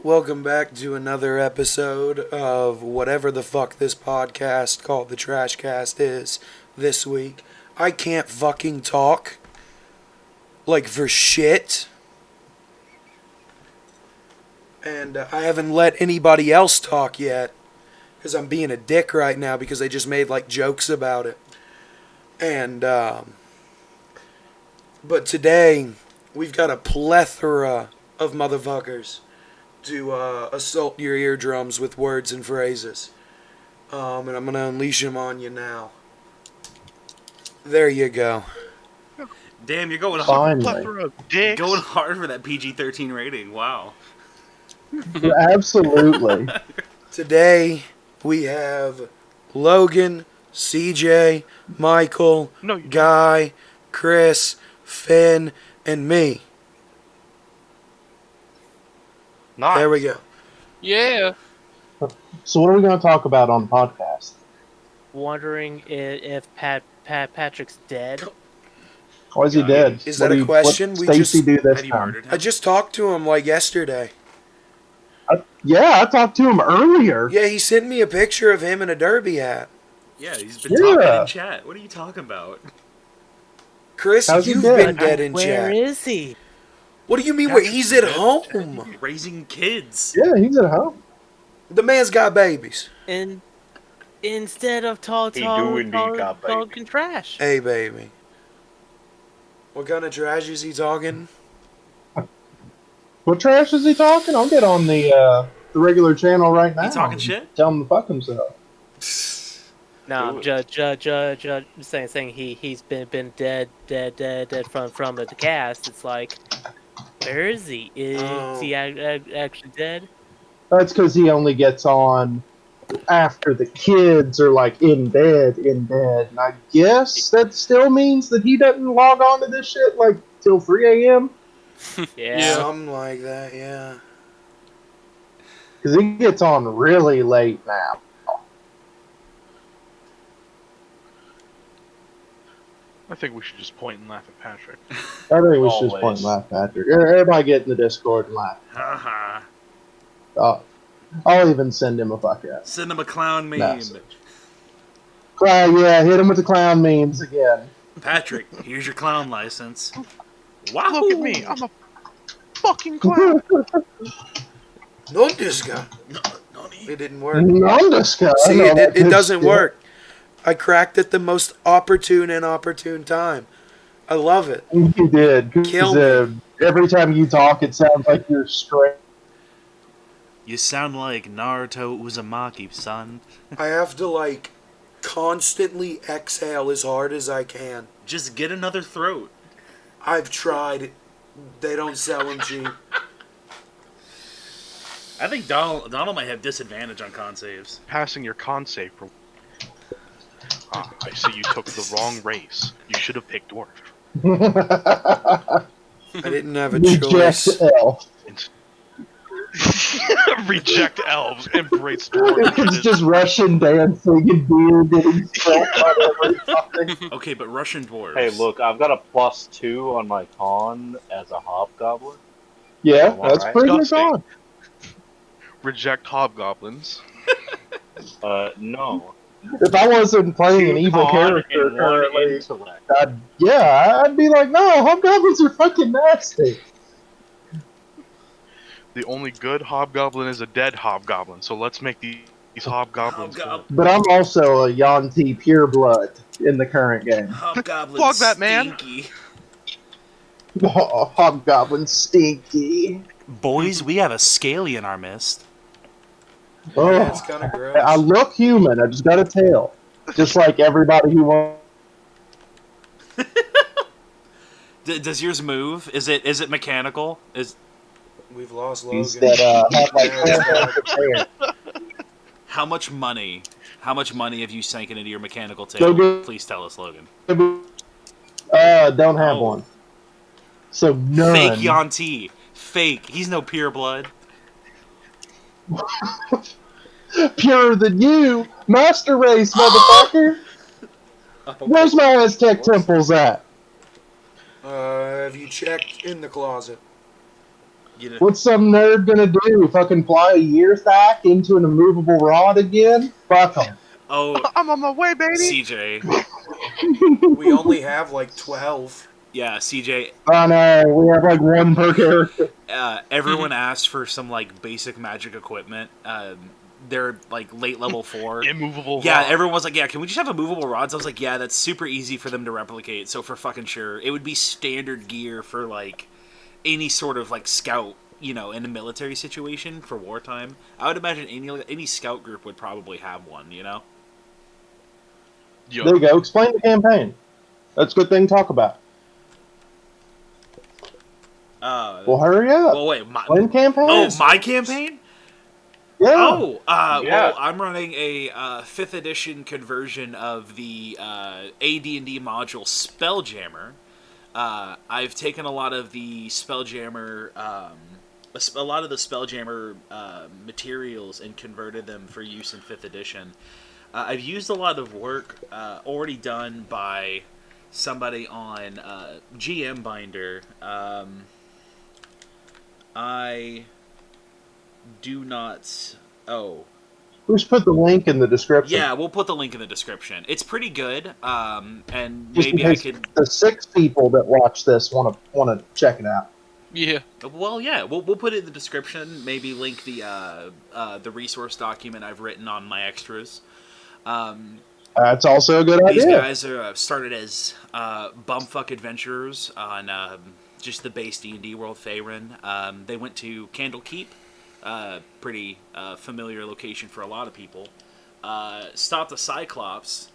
Welcome back to another episode of whatever the fuck this podcast called the TrashCast is this week. I can't fucking talk. Like, for shit. And I haven't let anybody else talk yet. Because I'm being a dick right now because they just made, like, jokes about it. And, but today, we've got a plethora of motherfuckers to assault your eardrums with words and phrases. And I'm going to unleash them on you now. There you go. Damn, you're going hard. Plethora of dicks. Going hard for that PG-13 rating. Wow. Absolutely. Today, we have Logan, CJ, Michael, Guy, Chris, Finn, and me. Nice. There we go. Yeah. So what are we going to talk about on the podcast? Wondering if Patrick's dead. Why is he dead? Is that a question? What Stacy do this time? I just talked to him like yesterday. I talked to him earlier. Yeah, he sent me a picture of him in a derby hat. Yeah, he's been talking in chat. What are you talking about? Chris, you've been dead in chat. Where is he? What do you mean? He's at home. Raising kids. Yeah, he's at home. The man's got babies. And instead of talking trash. Hey, baby. What kind of trash is he talking? What trash is he talking? I'll get on the regular channel right now. He talking shit? Tell him to fuck himself. No, I'm saying he's been dead from the cast. It's like, where is he? Is he actually dead? That's because he only gets on after the kids are like in bed. And I guess that still means that he doesn't log on to this shit like till 3 a.m. Yeah. Something like that, yeah. Because he gets on really late now. I think we should just point and laugh at Patrick. I think we should just point and laugh at Patrick. Everybody get in the Discord and laugh. Haha. I'll even send him a fuck out. Send him a clown meme. Message. Yeah, hit him with the clown memes again. Patrick, here's your clown license. Wow. Look at me. I'm a fucking clown. Nondeska. It didn't work. Nondeska. See, it doesn't work. I cracked at the most opportune time. I love it. You did. Kill me. Every time you talk, it sounds like you're straight. You sound like Naruto Uzumaki, son. I have to, like, constantly exhale as hard as I can. Just get another throat. I've tried. They don't sell them cheap. I think Donald might have disadvantage on con saves. Passing your con save. I see you took the wrong race. You should have picked dwarf. I didn't have a choice. Reject elf. Reject elves. Embrace dwarf. It's just Russian dancing and beer getting spilled on everything. Okay, but Russian dwarves. Hey, look, I've got a +2 on my con as a hobgoblin. Yeah, that's right. pretty good Disgusting. on. Reject hobgoblins. No. If I wasn't playing an evil character currently, I'd be like, no, hobgoblins are fucking nasty. The only good hobgoblin is a dead hobgoblin, so let's make these hobgoblins good. But I'm also a Yanti pureblood in the current game. Hobgoblin Fuck that, man. stinky. Oh, hobgoblin stinky. Boys, we have a scaly in our midst. Oh, Yeah, it's kind of gross. I look human. I just got a tail, just like everybody who wants. Does yours move? Is it mechanical? We've lost Logan. That have like How much money have you sank into your mechanical tail? Logan. Please tell us, Logan. Don't have one. So none. Fake Yanti. Fake. He's no pure blood. Purer than you, master race, motherfucker. Where's my Aztec temples at? Have you checked in the closet? You know, What's some nerd gonna do? Fucking fly a year thack into an immovable rod again? Fuck 'em. oh, I'm on my way, baby. CJ. We only have like 12. Yeah, CJ. I know, we have like one per character. Everyone asked for some like basic magic equipment. They're like late level 4. Immovable. Yeah, rod. everyone was like, "Yeah, can we just have immovable rods?" I was like, "Yeah, that's super easy for them to replicate." So for fucking sure, it would be standard gear for like any sort of like scout, you know, in a military situation for wartime. I would imagine any scout group would probably have one, you know. Yo. There you go. Explain the campaign. That's a good thing to talk about. Well, hurry up. Well, wait, Explain campaign. oh, my campaign? Yeah. Oh, Yeah. well, I'm running a 5th edition conversion of the AD&D module Spelljammer. I've taken a lot of the Spelljammer, a lot of the Spelljammer materials and converted them for use in 5th edition. I've used a lot of work already done by somebody on GM Binder. I do not. Oh, We should put the link in the description. yeah, we'll put the link in the description. It's pretty good, and Just maybe in I case could. the 6 people that watch this want to check it out. Yeah. Well, yeah, we'll put it in the description. Maybe link the resource document I've written on my extras. That's also a good These idea. guys are started as bumfuck adventurers on just the base D&D world, Faerun. They went to Candlekeep, pretty familiar location for a lot of people. Stopped a Cyclops,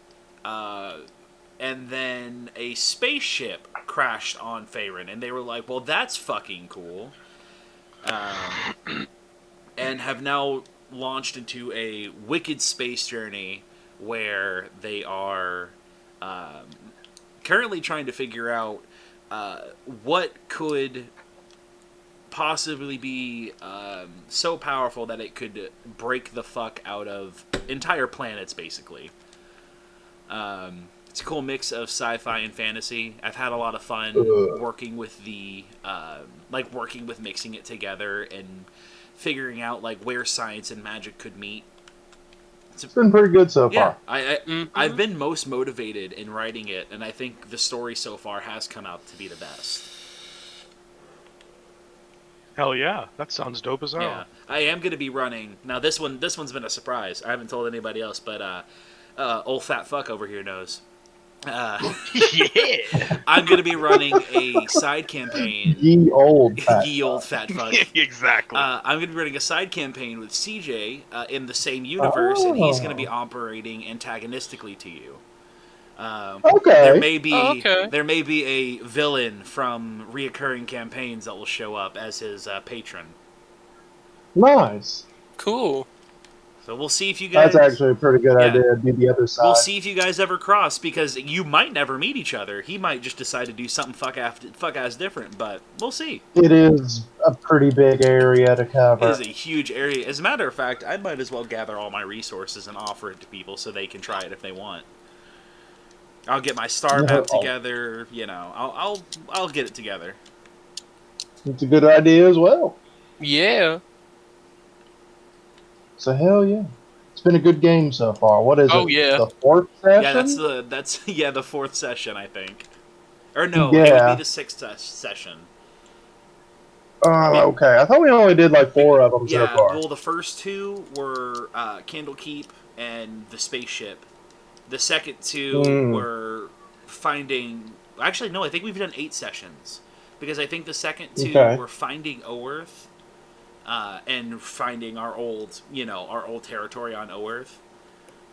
and then a spaceship crashed on Faerun, and they were like, "Well, that's fucking cool," and have now launched into a wicked space journey where they are currently trying to figure out what could possibly be so powerful that it could break the fuck out of entire planets, basically. It's a cool mix of sci-fi and fantasy. I've had a lot of fun working with the working with mixing it together and figuring out like where science and magic could meet. It's been pretty good so Yeah, far. I've been most motivated in writing it, and I think the story so far has come out to be the best. Hell yeah. That sounds dope as hell. Yeah, I am going to be running now. This one's been a surprise. I haven't told anybody else, but old fat fuck over here knows. Yeah. I'm going to be running a side campaign. Ye old fat. Ye old fat fuck. Exactly. I'm going to be running a side campaign with CJ in the same universe, and he's going to be operating antagonistically to you. Okay. There may be a villain from reoccurring campaigns that will show up as his patron. Nice. Cool. So we'll see if you guys. That's actually a pretty good Yeah. idea. Be the other side. We'll see if you guys ever cross, because you might never meet each other. He might just decide to do something fuck ass different, but we'll see. It is a pretty big area to It cover. is a huge area. As a matter of fact, I might as well gather all my resources and offer it to people so they can try it if they want. I'll get my star map together. You know, I'll get it together. It's a good idea as well. Yeah. So hell yeah, it's been a good game so far. What is Oh, it? yeah. The 4th session? Yeah, that's the 4th session, I think. Or no, it Yeah. would be the 6th session. Oh, okay. I thought we only did like 4 of them so Yeah, far. well, the first 2 were Candlekeep and the spaceship. The second 2 were finding... Actually, no, I think we've done 8 sessions. Because I think the second 2 were finding Oerth, and finding our old territory on Oerth.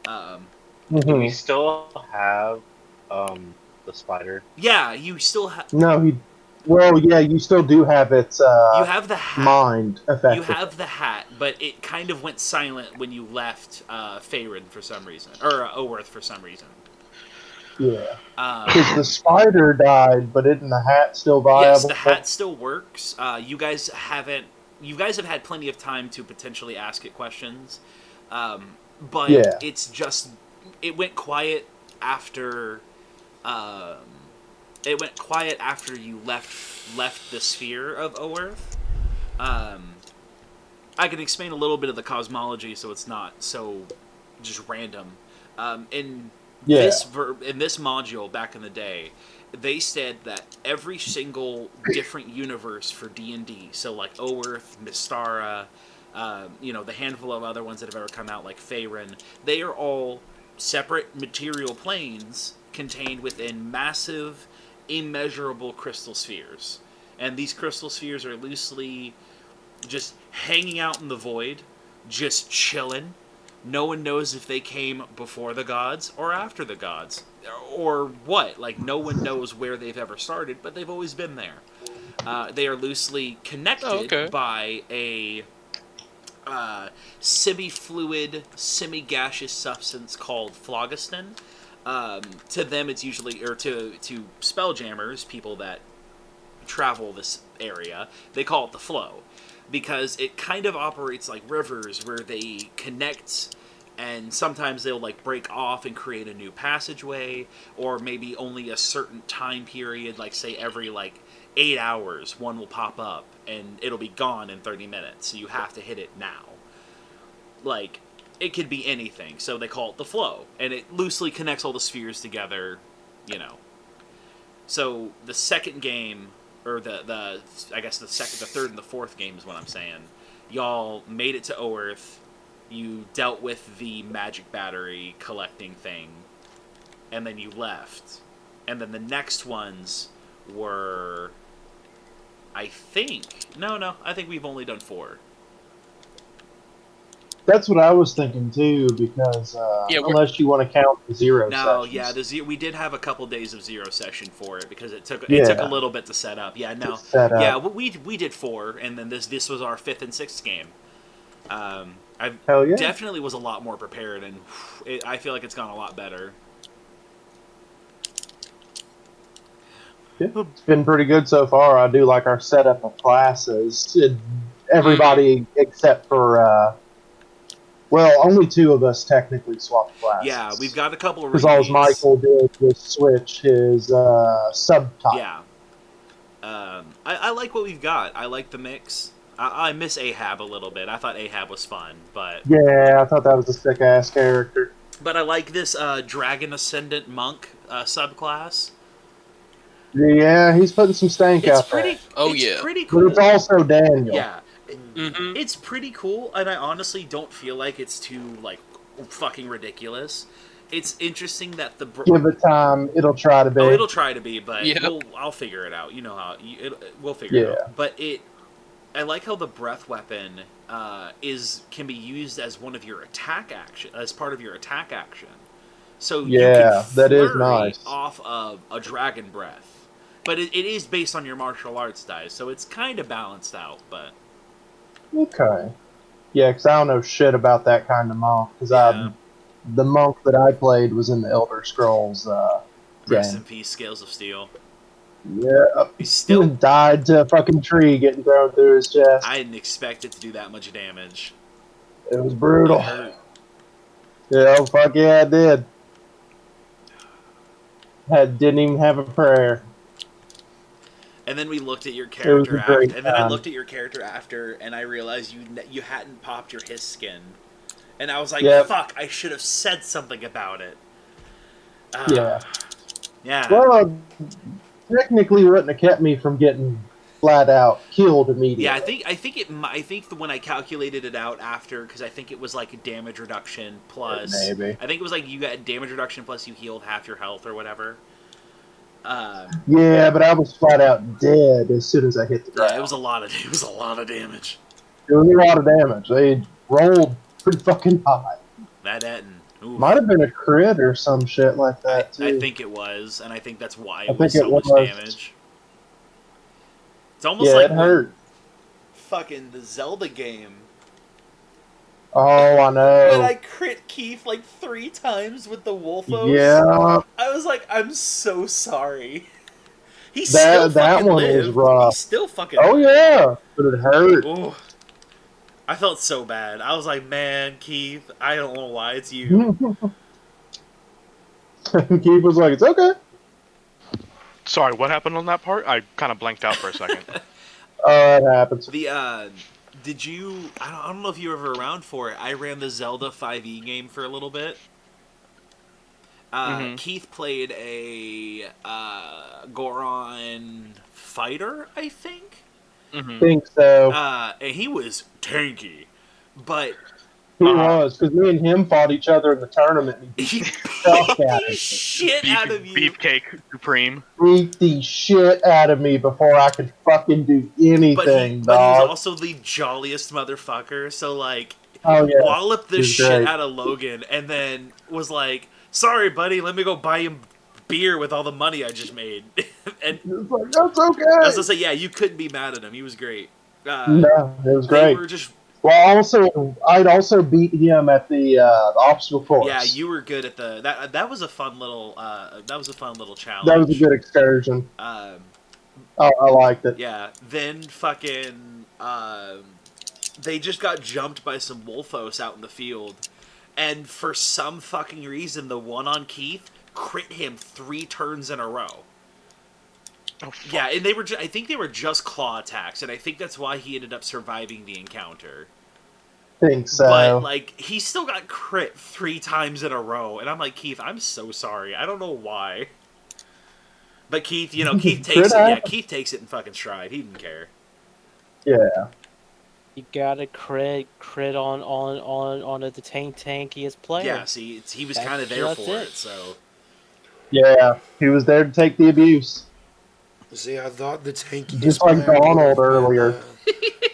Do we still have the spider? Yeah, you still have... No, you still do have its you have the hat. mind effect. You have the hat, but it kind of went silent when you left Faerun for some reason. Or Oerth for some reason. Yeah. Because the spider died, but isn't the hat still viable? Yes, the hat still works. You guys have had plenty of time to potentially ask it questions, but it's just it went quiet after you left the sphere of Oerth. I can explain a little bit of the cosmology so it's not so just random. In Yeah. in this module back in the day, they said that every single different universe for D&D, so like Oerth, Mystara, the handful of other ones that have ever come out like Faerun, they are all separate material planes contained within massive, immeasurable crystal spheres. And these crystal spheres are loosely just hanging out in the void, just chilling. No one knows if they came before the gods or after the gods, or what. Like, no one knows where they've ever started, but they've always been there. They are loosely connected by a semi-fluid, semi-gaseous substance called phlogiston. To them, it's usually, or to spelljammers, people that travel this area, they call it the flow. Because it kind of operates like rivers where they connect, and sometimes they'll like break off and create a new passageway, or maybe only a certain time period, like say every like 8 hours one will pop up and it'll be gone in 30 minutes, so you have to hit it now. Like, it could be anything, so they call it the flow, and it loosely connects all the spheres together, So the second game, or the I guess the third and the fourth game is what I'm saying. Y'all made it to Oerth. You dealt with the magic battery collecting thing, and then you left. And then the next ones were, I think we've only done 4. That's what I was thinking too, because unless you want to count the zero sessions. We did have a couple days of zero session for it because it took a little bit to set up. Yeah, no, yeah, we did 4, and then this was our 5th and 6th game. I definitely was a lot more prepared, and I feel like it's gone a lot better. Yeah, it's been pretty good so far. I do like our setup of classes. Everybody except for. Well, only 2 of us technically swapped classes. Yeah, we've got a couple of because all Michael did was switch his subtype. Yeah. I like what we've got. I like the mix. I miss Ahab a little bit. I thought Ahab was fun, but... Yeah, I thought that was a sick-ass character. But I like this Dragon Ascendant Monk subclass. Yeah, he's putting some stank out there. It's pretty cool. But it's also Daniel. Yeah. It's pretty cool, and I honestly don't feel like it's too, like, fucking ridiculous. It's interesting that the... Give it time, it'll try to be. Oh, it'll try to be, but I'll figure it out. You know how... we'll figure it out. But I like how the breath weapon can be used as one of your attack action, as part of your attack action. So you can that is nice. Off of a dragon breath. But it is based on your martial arts dice, so it's kind of balanced out, but... Okay. Yeah, because I don't know shit about that kind of monk. Because the monk that I played was in the Elder Scrolls Rest in peace, Scales of Steel. Yeah. He still died to a fucking tree getting thrown through his chest. I didn't expect it to do that much damage. It was brutal. It hurt. Yeah, fuck yeah, it did. Didn't even have a prayer. And then we looked at your character after, and then I looked at your character after, and I realized you hadn't popped your hiss skin, and I was like, "Fuck! I should have said something about it." Yeah. Well, technically, wouldn't have kept me from getting flat out killed immediately. Yeah, I think when I calculated it out after, because I think it was like a damage reduction plus. Maybe. I think it was like you got damage reduction plus you healed half your health or whatever. Yeah, but I was flat out dead as soon as I hit the ground. Yeah, it was a lot of damage. It was a lot of damage. They rolled pretty fucking high. That Etten. Might have been a crit or some shit like that, too. I think it was, and I think that's why it was so much damage. It's almost like it hurt. Fucking the Zelda game. Oh, I know. When I crit Keith like 3 times with the Wolfos. Yeah. I was like, I'm so sorry. He that one lived. was rough. He still fucking yeah. But it hurt. Ooh. I felt so bad. I was like, man, Keith, I don't know why it's you. Keith was like, it's okay. Sorry, what happened on that part? I kind of blanked out for a second. It happens. The did you? I don't know if you were ever around for it. I ran the Zelda 5e game for a little bit. Mhm. Keith played a Goron fighter, I think. I Mhm. think so. And he was tanky, but He Uh-huh. was, because me and him fought each other in the tournament. And he he beat the fuck beat out the of me. shit out of you. Beefcake Supreme. Beat the shit out of me before I could fucking do anything, But he was dog. also the jolliest motherfucker. So like, Oh yeah, walloped the he was shit great. out of Logan, and then was like, "Sorry, buddy, let me go buy him beer with all the money I just made." And He was like, that's I was gonna okay. say, yeah, you couldn't be mad at him. He was great. No, it was They great. were just, Well, also, I'd also beat him at the obstacle course. yeah, you were good at the that. That was a fun little challenge. That was a good excursion. Um, I liked it. yeah. Then fucking they just got jumped by some wolfos out in the field, and for some fucking reason, the one on Keith crit him 3 turns in a row. Oh, fuck. Yeah, and they were. I think they were just claw attacks, and I think that's why he ended up surviving the encounter. Think so. But like, he still got crit 3 times in a row, and I'm like, Keith, I'm so sorry. I don't know why. But Keith, Keith takes it. Yeah, Keith takes it in fucking stride. He didn't care. Yeah. You gotta crit on the tankiest player. Yeah, see, he was That's kind of there just for it. it. So Yeah. He was there to take the abuse. See, I thought the tankiest Just like player would Donald have been, earlier.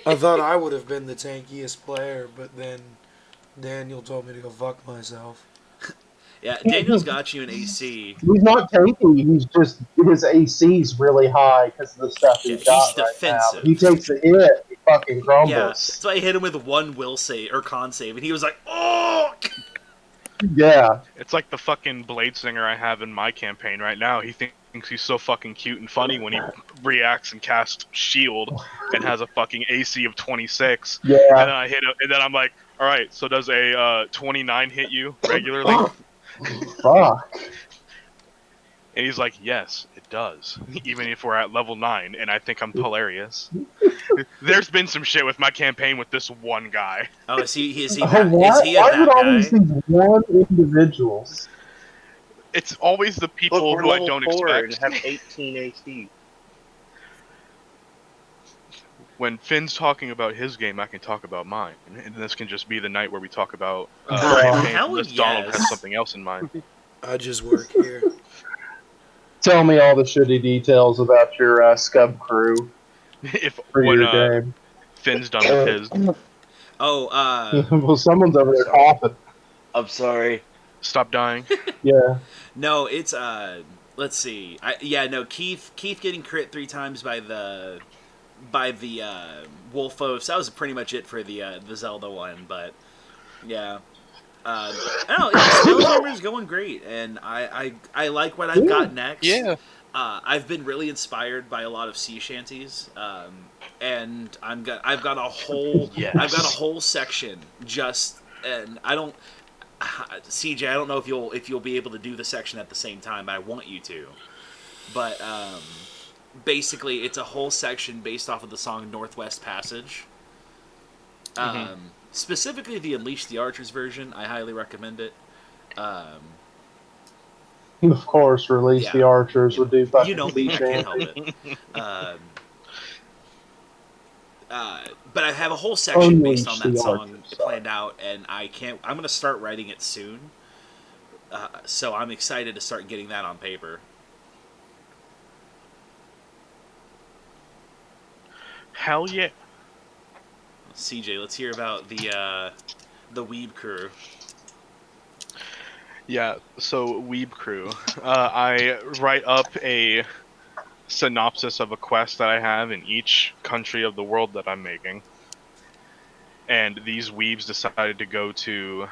I thought I would have been the tankiest player, but then Daniel told me to go fuck myself. yeah, Daniel's got you in AC. He's not tanky. He's just his AC's really high because of the stuff Yeah, he's got he's right now. defensive. He takes a hit, he fucking crumbles. Yeah, so I hit him with 1 will save or con save, and he was like, "Oh!" Yeah. It's like the fucking blade singer I have in my campaign right now. He thinks he's so fucking cute and funny when he reacts and casts shield and has a fucking AC of 26. And Yeah. then I hit him, and then I'm like, all right, so does a 29 hit you regularly? Fuck. And he's like, yes, it does, even if we're at level 9. And I think I'm hilarious. There's been some shit with my campaign with this one guy. Oh, is he Why a is it always that guy? these one individuals? It's always the Look, people we're who I level don't 4 and expect. have 18 AC. When Finn's talking about his game, I can talk about mine, and this can just be the night where we talk about Hell campaign, unless Donald has yes. something else in mind. I just work here. Tell me all the shitty details about your scub crew If for when your game. Finn's done with his, Oh, Well, someone's over there coughing. I'm sorry. stop dying. Yeah. no, it's let's see. Keith getting crit 3 times by the Wolfos. That was pretty much it for the Zelda one, but yeah. I don't know. Spelljammer's going great, and I like what I've got next. Yeah. I've been really inspired by a lot of sea shanties, and I've got a whole Yes. I've got a whole section just, and I don't, CJ, I don't know if you'll be able to do the section at the same time. I want you to, but basically it's a whole section based off of the song Northwest Passage. Specifically the Unleash the Archers version. I highly recommend it. Of course, release Yeah. the archers would do fucking You know me, I cliche. can't help it. But I have a whole section based on Unleash that the song Archers. planned out, and I'm gonna start writing it soon. So I'm excited to start getting that on paper. Hell yeah. CJ, let's hear about the Weeb crew. Yeah, so Weeb Crew. I write up a synopsis of a quest that I have in each country of the world that I'm making. And these weebs decided to go to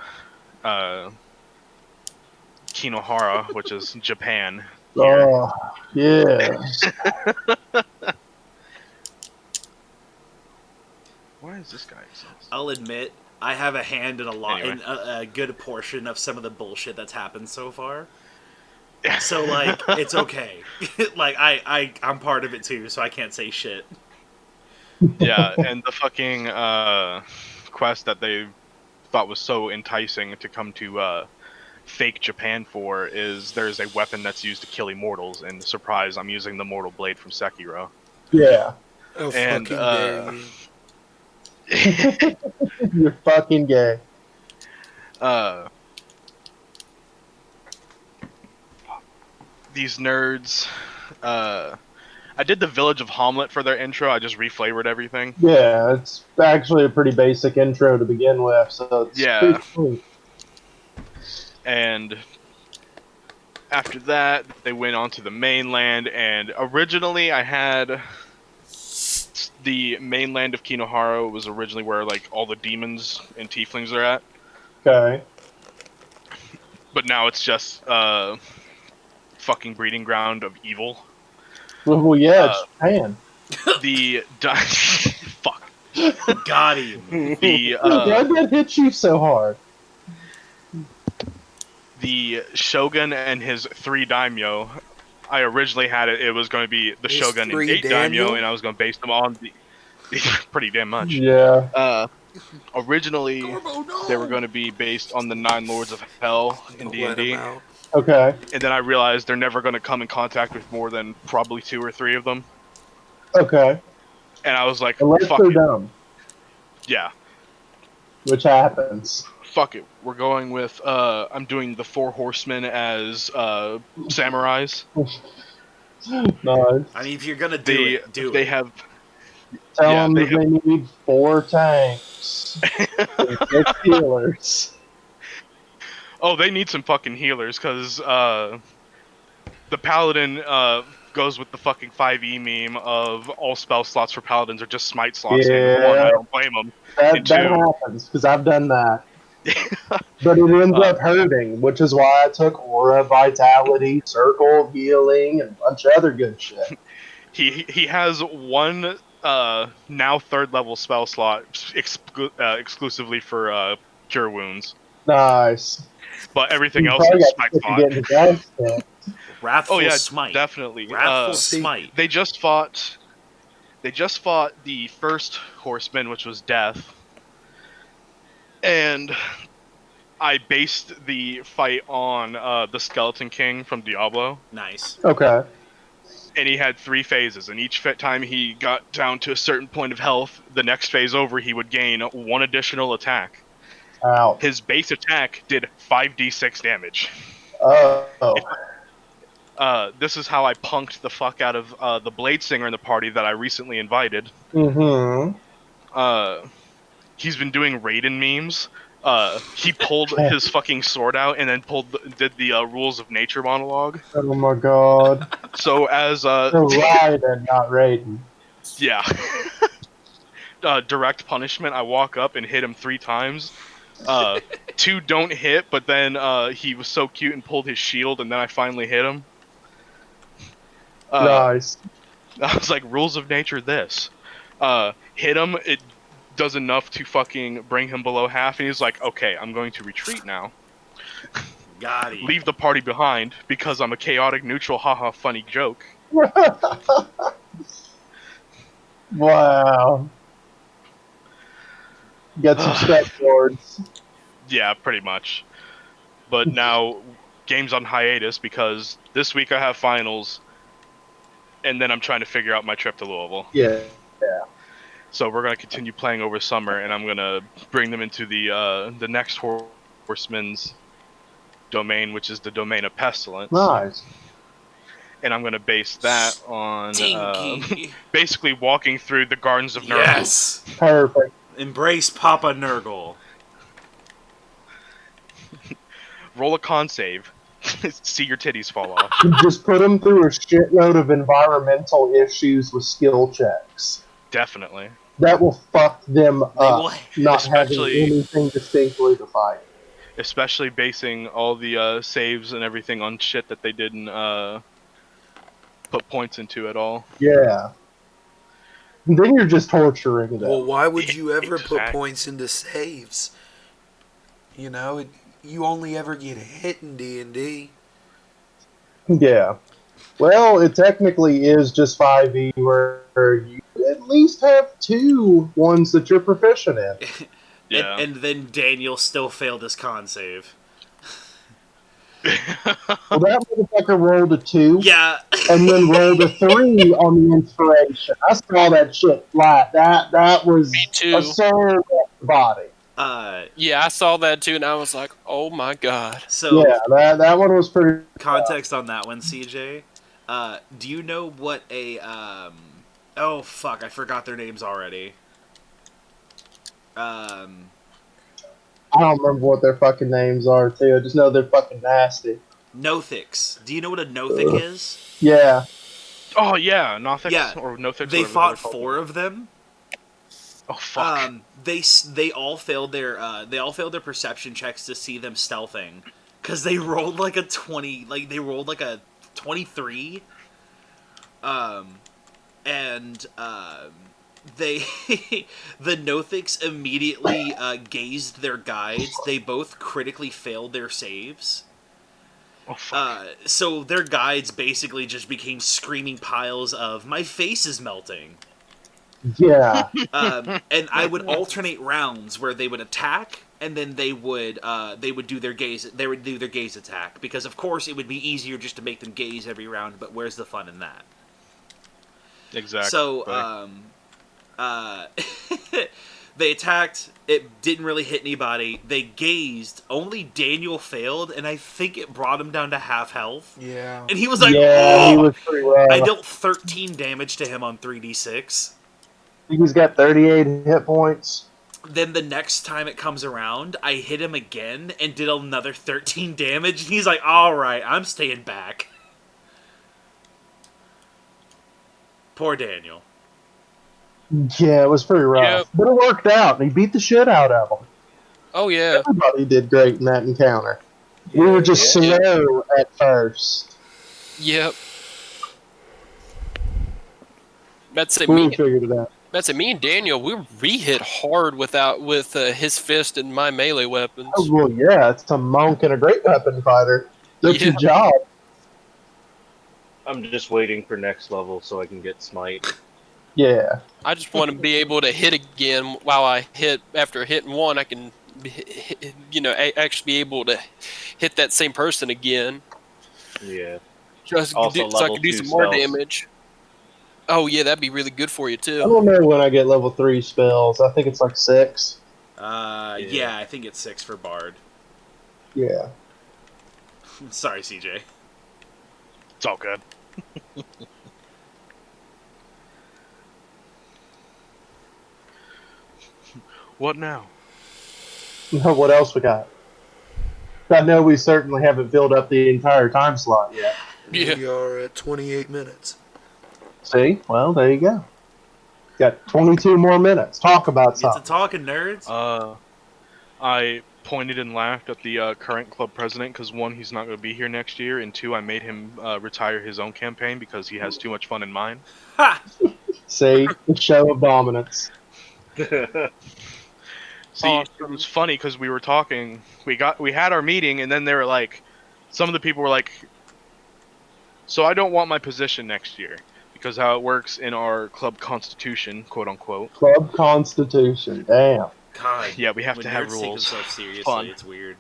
Kinohara, which is Japan. Here. Oh, yes. Why is this guy exist? I'll admit, I have a hand in Anyway. in a good portion of some of the bullshit that's happened so far. So like, it's okay. Like I'm part of it too, so I can't say shit. Yeah, and the fucking quest that they thought was so enticing to come to fake Japan for is there's a weapon that's used to kill immortals, and surprise, I'm using the Mortal Blade from Sekiro. Yeah. How And fucking dare you? You're fucking gay. These nerds, I did the Village of Hamlet for their intro. I just reflavored everything. Yeah, it's actually a pretty basic intro to begin with, so it's Yeah. pretty sweet. And after that, they went on to the mainland, and originally I had the mainland of Kinohara was originally where like all the demons and tieflings are at, Okay. but now it's just fucking breeding ground of evil. Well, yeah, it's Japan. The fuck Got him. the Why that hit you so hard? the shogun and his 3 daimyo. I originally had it was going to be the His shogun and 3 8 daimyo, daimyo? and I was going to base them on the pretty damn much. Yeah. Originally, they were going to be based on the 9 lords of hell in Don't let him D&D, out. Okay. and then I realized they're never going to come in contact with more than probably 2 or 3 of them, Okay. and I was like, Unless fuck they're it. dumb, Yeah, which happens. fuck it. We're going with I'm doing the 4 horsemen as samurais. Nice. I mean, if you're gonna do it, do They it. have Tell yeah, them they that they need 4 tanks and 6 healers. oh, they need some fucking healers, because the paladin goes with the fucking 5e meme of all spell slots for paladins are just smite slots, and 1, I Yeah, don't blame them. that And 2, happens, because I've done that. But it ends up hurting, which is why I took Aura, Vitality, Circle of Healing, and a bunch of other good shit. he has 1 now 3rd level spell slot exclusively for cure wounds, Nice. but everything You else probably is got smite sick of slot. getting his ass kicked. Wrathful Oh yeah, Smite. definitely. Wrathful See, Smite. They just fought the first horseman, which was Death, and I based the fight on the Skeleton King from Diablo, Nice. Okay. and he had 3 phases, and each time he got down to a certain point of health, the next phase over, he would gain 1 additional attack. Out. His base attack did 5d6 damage. Oh. This is how I punked the fuck out of the Blade Singer in the party that I recently invited. Mm-hmm. He's been doing Raiden memes. He pulled his fucking sword out and then did the Rules of Nature monologue. Oh my god. So as So Raiden, not Raiden. yeah, direct punishment. I walk up and hit him 3 times. 2 don't hit, but then he was so cute and pulled his shield, and then I finally hit him. Nice. I was like, Rules of Nature. This. Hit him. It does enough to fucking bring him below half, and he's like, okay, I'm going to retreat now. Got him. Leave the party behind because I'm a chaotic neutral, haha, funny joke. Wow. Get some step boards. Yeah, pretty much. But now, game's on hiatus because this week I have finals, and then I'm trying to figure out my trip to Louisville. Yeah. So we're gonna continue playing over summer, and I'm gonna bring them into the next horseman's domain, which is the domain of pestilence. Nice. And I'm gonna base that on Stinky. basically walking through the gardens of Nurgle. Yes. Perfect. Embrace Papa Nurgle. Roll a con save. See your titties fall off. You just put them through a shitload of environmental issues with skill checks. Definitely. That will fuck them up, will- not having especially- anything distinctly to fight. Especially basing all the saves and everything on shit that they didn't put points into at all. Yeah. Then you're just torturing them. well, why would you ever put Exactly. points into saves? You know, you only ever get hit in D&D. Yeah. Well, it technically is just 5e where you at at least have 2 ones that you're proficient in. Yeah. And then Daniel still failed his con save. Well, that motherfucker rolled a 2. Yeah. And then rolled a 3 on the inspiration. I saw that shit flat. That was Me too. a surge off the body. Yeah, I saw that too, and I was like, "Oh my god!" So yeah, that one was pretty. Context on that one, CJ. Do you know what a oh fuck, I forgot their names already. I don't remember what their fucking names are too. I just know they're fucking nasty. Nothics. Do you know what a Nothic is? Yeah. Oh yeah, Nothix Yeah. or Nothix. They fought 4 of them. Oh fuck. They all failed their perception checks to see them stealthing, because they rolled like a 20, like they rolled like a 23, and they the Nothics immediately gazed their guides. They both critically failed their saves. Oh fuck. So their guides basically just became screaming piles of "my face is melting." Yeah. And I would alternate rounds where they would attack, and then they would do their gaze. They would do their gaze attack, because of course it would be easier just to make them gaze every round. But where's the fun in that? Exactly. So they attacked. It didn't really hit anybody. They gazed. Only Daniel failed, and I think it brought him down to half health. Yeah. And he was like, yeah, "Oh!" he was pretty rough. I dealt 13 damage to him on 3d6. I think he's got 38 hit points. Then the next time it comes around, I hit him again and did another 13 damage. And he's like, "Alright, I'm staying back." Poor Daniel. Yeah, it was pretty rough. Yep. But it worked out, and he beat the shit out of them. Oh yeah. Everybody did great in that encounter. We were just Yeah. slow at first. Yep. That's it. We Me, figured it out. that's it. Me and Daniel, we hit hard with his fist and my melee weapons. Oh, well, yeah, it's a monk and a great weapon fighter. That's your Yeah. job. I'm just waiting for next level so I can get smite. Yeah. I just want to be able to hit again while I hit. After hitting one, I can, actually be able to hit that same person again. Yeah. Just Also so I level can do 2 some more spells. damage. Oh yeah, that'd be really good for you I too. don't know when I get level 3 spells. I think it's like 6. Yeah, I think it's 6 for Bard. Yeah. Sorry, CJ. It's all good. What now? What else we got? I know we certainly haven't filled up the entire time slot yet. Yeah. We are at 28 minutes. See? Well, there you go. Got 22 more minutes. Talk about Get to something. talking, nerds. I pointed and laughed at the current club president because 1, he's not going to be here next year, and 2, I made him retire his own campaign because he has too much fun in mine. Ha! See? The show of dominance. See, Awesome. it was funny because we were talking. We had our meeting, and then they were like, some of the people were like, "So I don't want my position next year because how it works in our club constitution, quote unquote." Club Constitution. Damn. God. Yeah, we have when to have nerds take rules. themselves seriously, Fun. it's weird.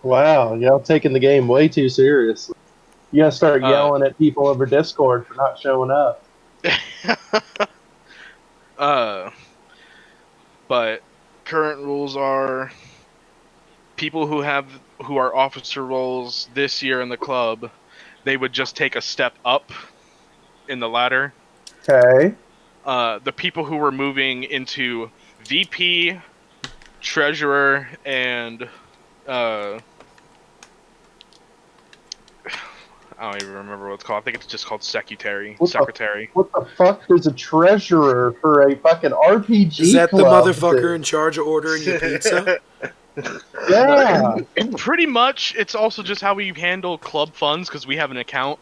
Wow, y'all taking the game way too seriously. You gotta start yelling at people over Discord for not showing up. But current rules are people who are officer roles this year in the club, they would just take a step up in the ladder. Okay. The people who were moving into VP, treasurer, and I don't even remember what it's called. I think it's just called secretary. Secretary. What the fuck does a treasurer for a fucking RPG Is that the club motherfucker do? in charge of ordering your pizza? Yeah. Pretty much, it's also just how we handle club funds because we have an account.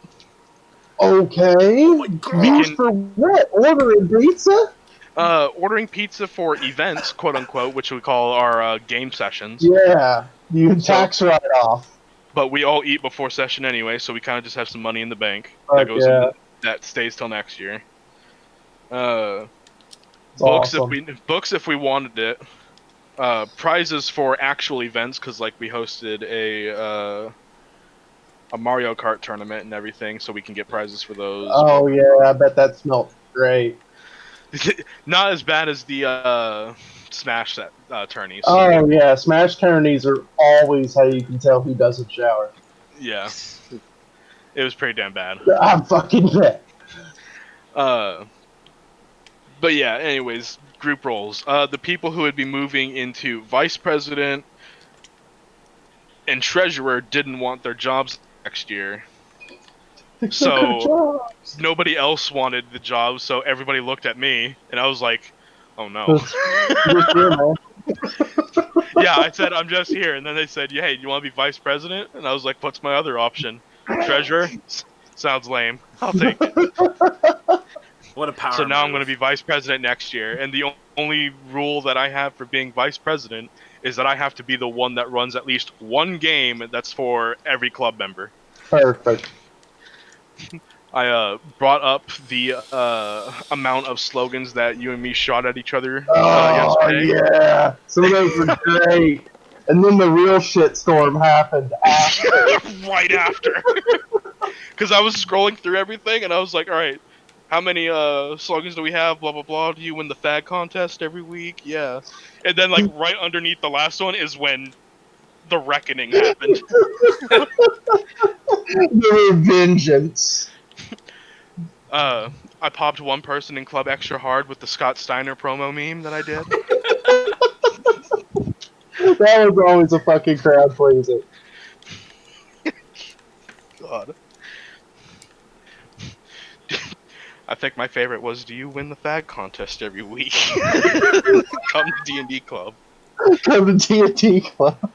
Okay. Used for what? Ordering pizza? Ordering pizza for events, quote unquote, which we call our game sessions. Yeah. You tax write off. But we all eat before session anyway, so we kind of just have some money in the bank Fuck that goes yeah. that stays till next year. It's Books awesome. if we wanted it. Prizes for actual events because like we hosted a Mario Kart tournament and everything, so we can get prizes for those. Oh yeah, I bet that smelled great. Not as bad as the Smash set tourneys. Oh yeah, Smash tourneys are always how you can tell who doesn't shower. Yeah, it was pretty damn bad. I'm fucking bet. But yeah, anyways, group roles. The people who would be moving into vice president and treasurer didn't want their jobs next year. So nobody else wanted the job, so everybody looked at me, and I was like, oh no. Just here, man. Yeah, I said, I'm just here. And then they said, hey, you want to be vice president? And I was like, what's my other option? Treasurer? Sounds lame. I'll take it. What a power So now I'm move. going to be vice president next year. And the only rule that I have for being vice president is that I have to be the one that runs at least one game that's for every club member. Perfect. I brought up the amount of slogans that you and me shot at each other Oh yesterday. yeah, some of those were great. And then the real shitstorm happened after. Right after. Because I was scrolling through everything and I was like, all right, how many slogans do we have? Blah, blah, blah. Do you win the fag contest every week? Yeah. And then, like, right underneath the last one is when the reckoning happened. The vengeance. I popped one person in Club Extra Hard with the Scott Steiner promo meme that I did. That was always a fucking crowd pleaser. God. I think my favorite was, do you win the fag contest every week? Come to D&D Club. Come to D&D Club.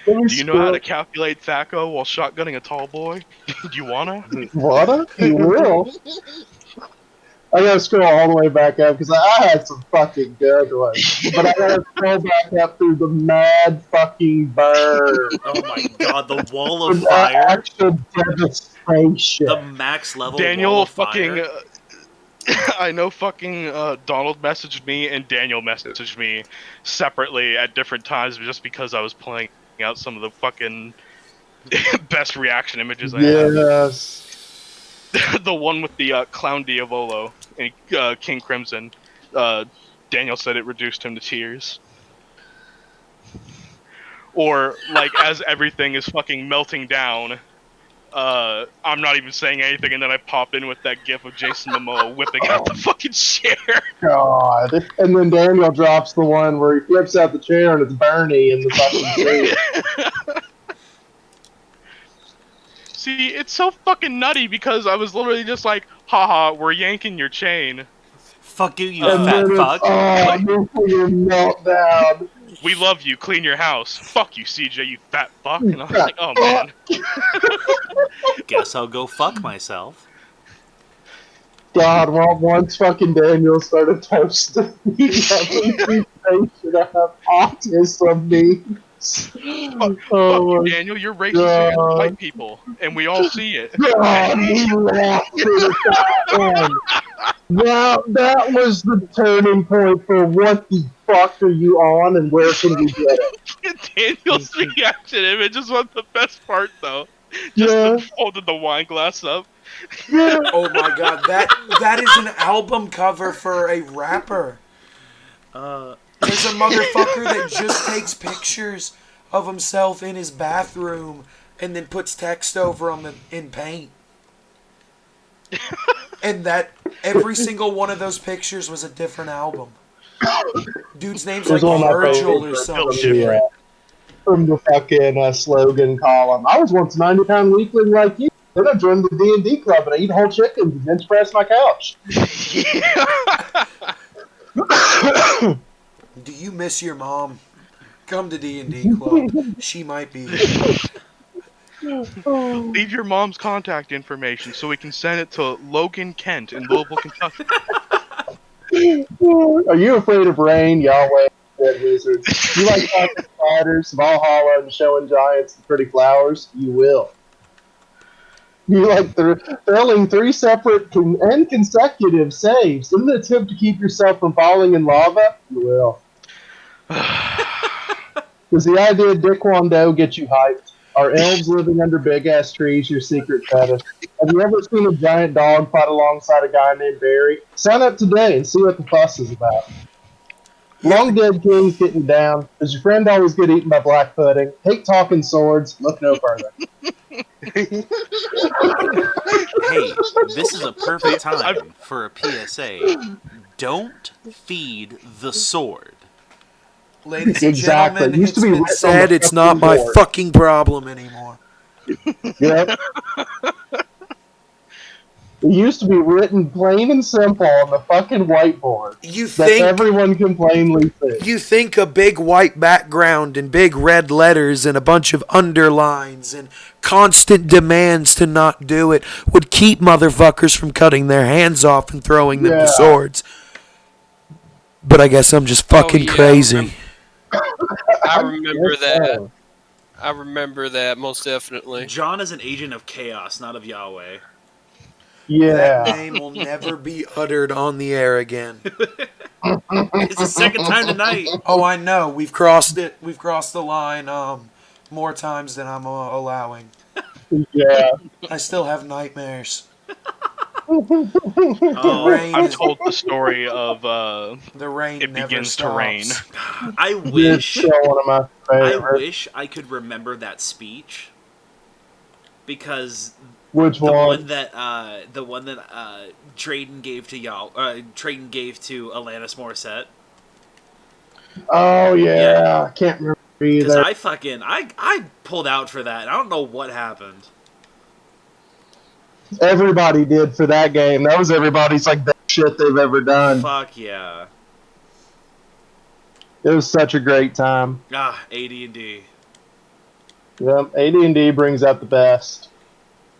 Do you know how to calculate THACO while shotgunning a tall boy? Do you wanna? Wanna? You will. I gotta scroll all the way back up because I had some fucking good ones. But I gotta scroll back up through the mad fucking burn. Oh my god, the wall of The fire. actual devastation. The max level Daniel wall of fucking. fire. I know fucking Donald messaged me and Daniel messaged me separately at different times just because I was playing out some of the fucking best reaction images I have. Yes. The one with the Clown Diavolo and King Crimson. Daniel said it reduced him to tears. Or, like, as everything is fucking melting down, I'm not even saying anything, and then I pop in with that gif of Jason Momoa whipping out the fucking chair. God. And then Daniel drops the one where he flips out the chair and it's Bernie in the fucking tree. See, it's so fucking nutty because I was literally just like, haha, we're yanking your chain. Fuck you, you And fat then fuck. it's nuclear meltdown. We love you, clean your house. Fuck you, CJ, you fat fuck. And I was like, oh man. Guess I'll go fuck myself. God, well, once fucking Daniel started toasting me, every should have autism memes. Fuck you, Daniel, you're racist against white people, and we all see it. God, he laughed at that one. That was the turning point for what the fuck are you on and where can we get it? Daniel's reaction image is one of the best part, though. Just holding the wine glass up. Oh my god, that is an album cover for a rapper. There's a motherfucker that just takes pictures of himself in his bathroom and then puts text over them in paint. And that every single one of those pictures was a different album. Dude's name's like Virgil or something. From the fucking slogan column. I was once a 90-pound weakling like you. Then I joined the D&D club and I eat whole chickens and bench press my couch. Do you miss your mom? Come to D&D club. She might be. Leave your mom's contact information so we can send it to Logan Kent in Louisville, Kentucky. Are you afraid of rain, Yahweh, dead wizard? You like talking spiders, Valhalla, and showing giants the pretty flowers? You will. You like failing 3 separate and consecutive saves in an attempt to keep yourself from falling in lava? You will. Does the idea of Dick Wando get you hyped? Are elves living under big ass trees your secret fetish? Have you ever seen a giant dog fight alongside a guy named Barry? Sign up today and see what the fuss is about. Yeah, Long dead kings getting down. Does your friend always get eaten by black pudding? Hate talking swords. Look no further. Hey, this is a perfect See, I've- time for a PSA. Don't feed the sword. ladies and Exactly. gentlemen, It used it's to be been written on said the it's not fucking my board. fucking problem anymore. Yep. It used to be written plain and simple on the fucking whiteboard You that think everyone can plainly see. you think a big white background and big red letters and a bunch of underlines and constant demands to not do it would keep motherfuckers from cutting their hands off and throwing them Yeah. to swords. But I guess I'm just fucking yeah, crazy. I remember Yes, that. sir. I remember that most definitely. John is an agent of chaos, not of Yahweh. That Yeah. name will never be uttered on the air again. It's the second time tonight. Oh, I know. We've crossed it. We've crossed the line more times than I'm allowing. Yeah. I still have nightmares. Oh, rain I've is- told the story of The rain it never begins stops. to rain. I It's wish still one of my I favorites. wish I could remember that speech because Which the one? one that Drayden gave to Drayden gave to Alanis Morissette. Oh yeah. Yeah. I can't remember Because either. I pulled out for that. And I don't know what happened. Everybody did for that game. That was everybody's like best shit they've ever done. Fuck yeah. It was such a great time. Ah, AD&D. Yep. AD&D brings out the best.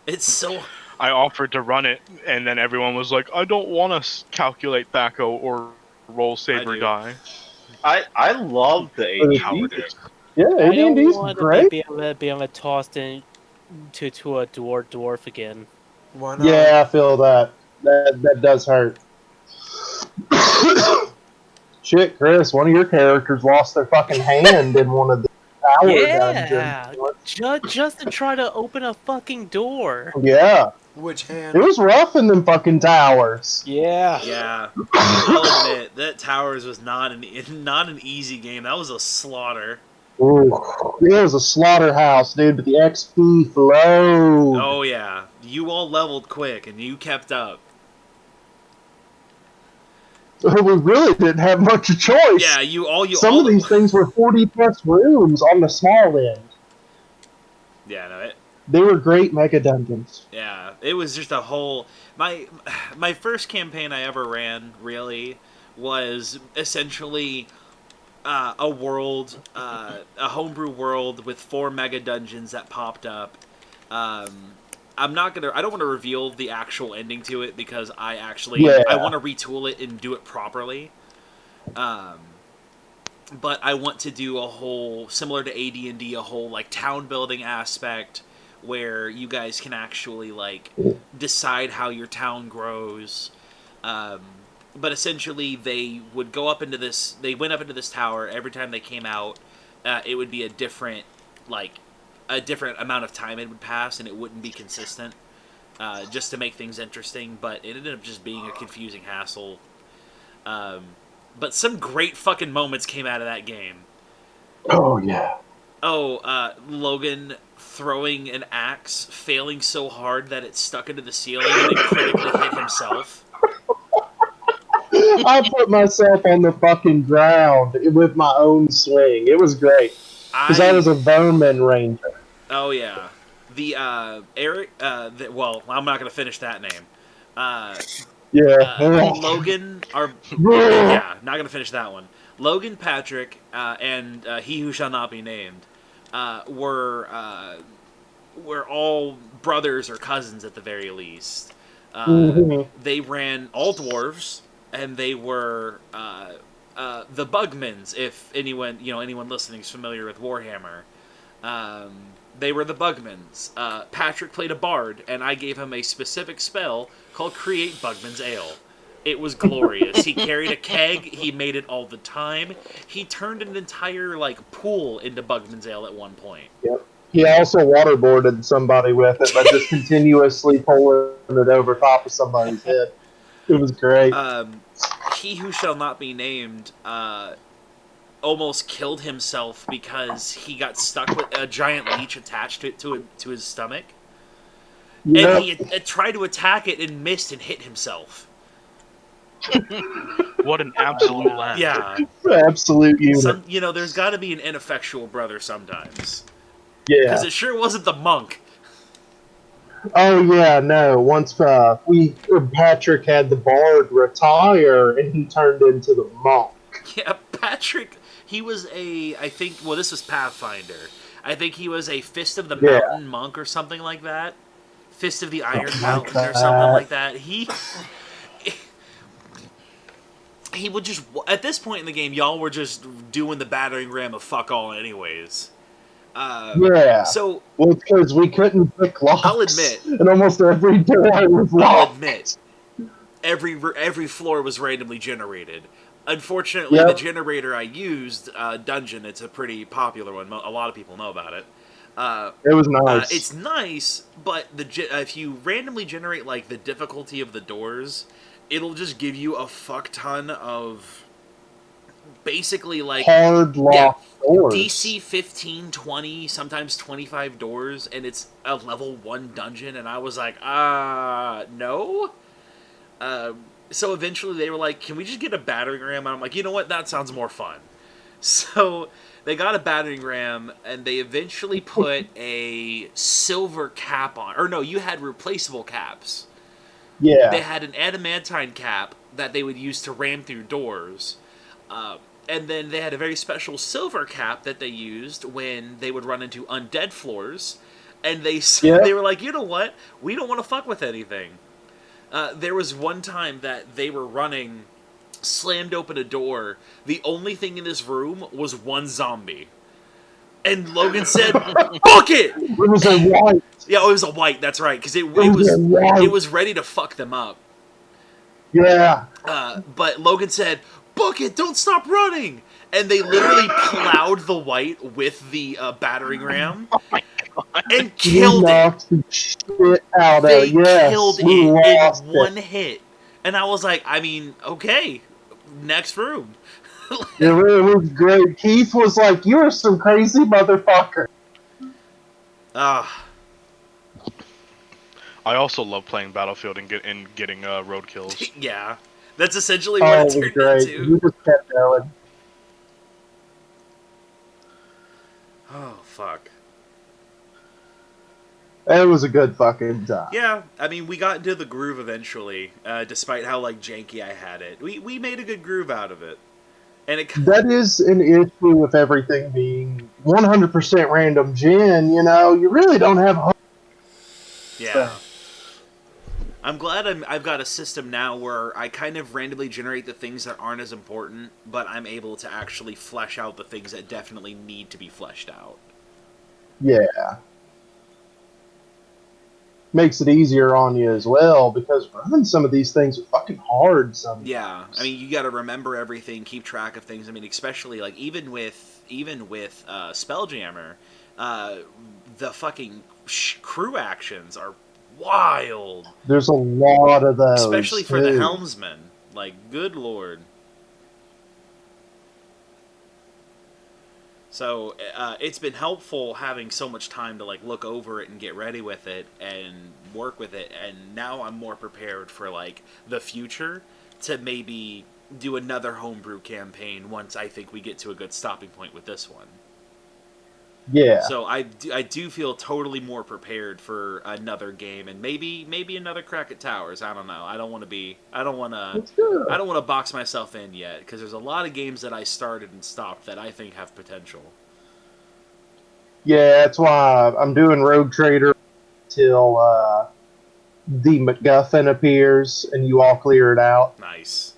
It's so I offered to run it, and then everyone was like, "I don't want to calculate THACO or roll save I or do. die." I love the But AD&D game. Yeah, I don't AD&D's want to great. be able to tossed into a dwarf again. Why not? Yeah, I feel that. That does hurt. Shit, Chris, one of your characters lost their fucking hand in one of the tower Yeah, dungeons. just to try to open a fucking door. Yeah, Which hand? it was rough in them fucking towers. Yeah. yeah. I'll admit that Towers was not an easy game. That was a slaughter. Ooh, it was a slaughterhouse, dude, but the XP flowed. Oh yeah, you all leveled quick and you kept up. We really didn't have much of a choice. Yeah, Some of these things were 40 plus rooms on the small end. Yeah, no, They were great mega dungeons. yeah, it was just a whole. My first campaign I ever ran really was essentially a world, a homebrew world with 4 mega dungeons that popped up. I don't want to reveal the actual ending to it because I want to retool it and do it properly. But I want to do a whole, similar to AD&D, a whole like town building aspect where you guys can actually like decide how your town grows. But essentially they would go up into this, they went up into this tower. Every time they came out, it would be a different amount of time it would pass, and it wouldn't be consistent, just to make things interesting. But it ended up just being a confusing hassle. But some great fucking moments came out of that game. Oh, yeah. Oh, Logan throwing an axe, failing so hard that it stuck into the ceiling and it critically hit himself. I put myself on the fucking ground with my own swing. It was great. Because I was a vermin ranger. Oh, yeah. The, Eric, well, I'm not going to finish that name. Logan, yeah, not going to finish that one. Logan, Patrick, and he who shall not be named were all brothers or cousins at the very least. They ran all dwarves, and they were the Bugmans. If anyone listening is familiar with Warhammer, They were the Bugmans. Patrick played a bard, and I gave him a specific spell called Create Bugman's Ale. It was glorious. He carried a keg. He made it all the time. He turned an entire pool into Bugman's Ale at one point. Yep. He also waterboarded somebody with it by just continuously pulling it over top of somebody's head. It was great. He who shall not be named almost killed himself because he got stuck with a giant leech attached to his stomach. Yep. And he tried to attack it and missed and hit himself. What an absolute laugh. Yeah. Absolute unit. There's got to be an ineffectual brother sometimes. Yeah. Because it sure wasn't the monk. Oh yeah, no. Once Patrick had the bard retire, and he turned into the monk. Yeah, Patrick. He was this was Pathfinder. I think he was a Fist of the Mountain monk or something like that. Fist of the Iron Mountain or something like that. He would just, at this point in the game, y'all were just doing the battering ram of fuck all anyways. Yeah. So, well, it's because we couldn't pick locks. I'll admit. And almost every door was locked. I'll admit. Every floor was randomly generated. Unfortunately, the generator I used, Dungeon, it's a pretty popular one. A lot of people know about it. It was nice. It's nice, but if you randomly generate the difficulty of the doors, it'll just give you a fuck ton of basically hard lock doors. DC 15, 20, sometimes 25 doors, and it's a level 1 dungeon, and I was like, no? So eventually they were like, can we just get a battering ram? And I'm like, you know what? That sounds more fun. So they got a battering ram, and they eventually put a silver cap on. Or no, you had replaceable caps. Yeah. They had an adamantine cap that they would use to ram through doors. And then they had a very special silver cap that they used when they would run into undead floors. And they were like, you know what? We don't want to fuck with anything. There was one time that they were running, slammed open a door. The only thing in this room was one zombie. And Logan said, book it! It was a white. Yeah, it was a white, that's right. Because it was ready to fuck them up. Yeah. But Logan said, book it, don't stop running! And they literally plowed the white with the battering ram and killed it. Shit out they of it. killed it in one hit. And I was like, okay, next room. It was great. Keith was like, you're some crazy motherfucker. I also love playing Battlefield and getting road kills. Yeah. That's essentially what it turned into. You just kept going. Oh, fuck. It was a good fucking time. Yeah, we got into the groove eventually, despite how, janky I had it. We made a good groove out of it. And that is an issue with everything being 100% random gen, you really don't have hope. Yeah. I'm glad I've got a system now where I kind of randomly generate the things that aren't as important, but I'm able to actually flesh out the things that definitely need to be fleshed out. Yeah. Makes it easier on you as well, because running some of these things are fucking hard sometimes. Yeah, you got to remember everything, keep track of things. Especially even with Spelljammer, the fucking crew actions are wild. There's a lot of those, especially for the helmsman. Good lord. So it's been helpful having so much time to look over it and get ready with it and work with it, and now I'm more prepared for the future to maybe do another homebrew campaign once I think we get to a good stopping point with this one. Yeah. So I do feel totally more prepared for another game, and maybe another crack at towers. I don't know. I don't want to box myself in yet, because there's a lot of games that I started and stopped that I think have potential. Yeah, that's why I'm doing Rogue Trader till the MacGuffin appears and you all clear it out. Nice.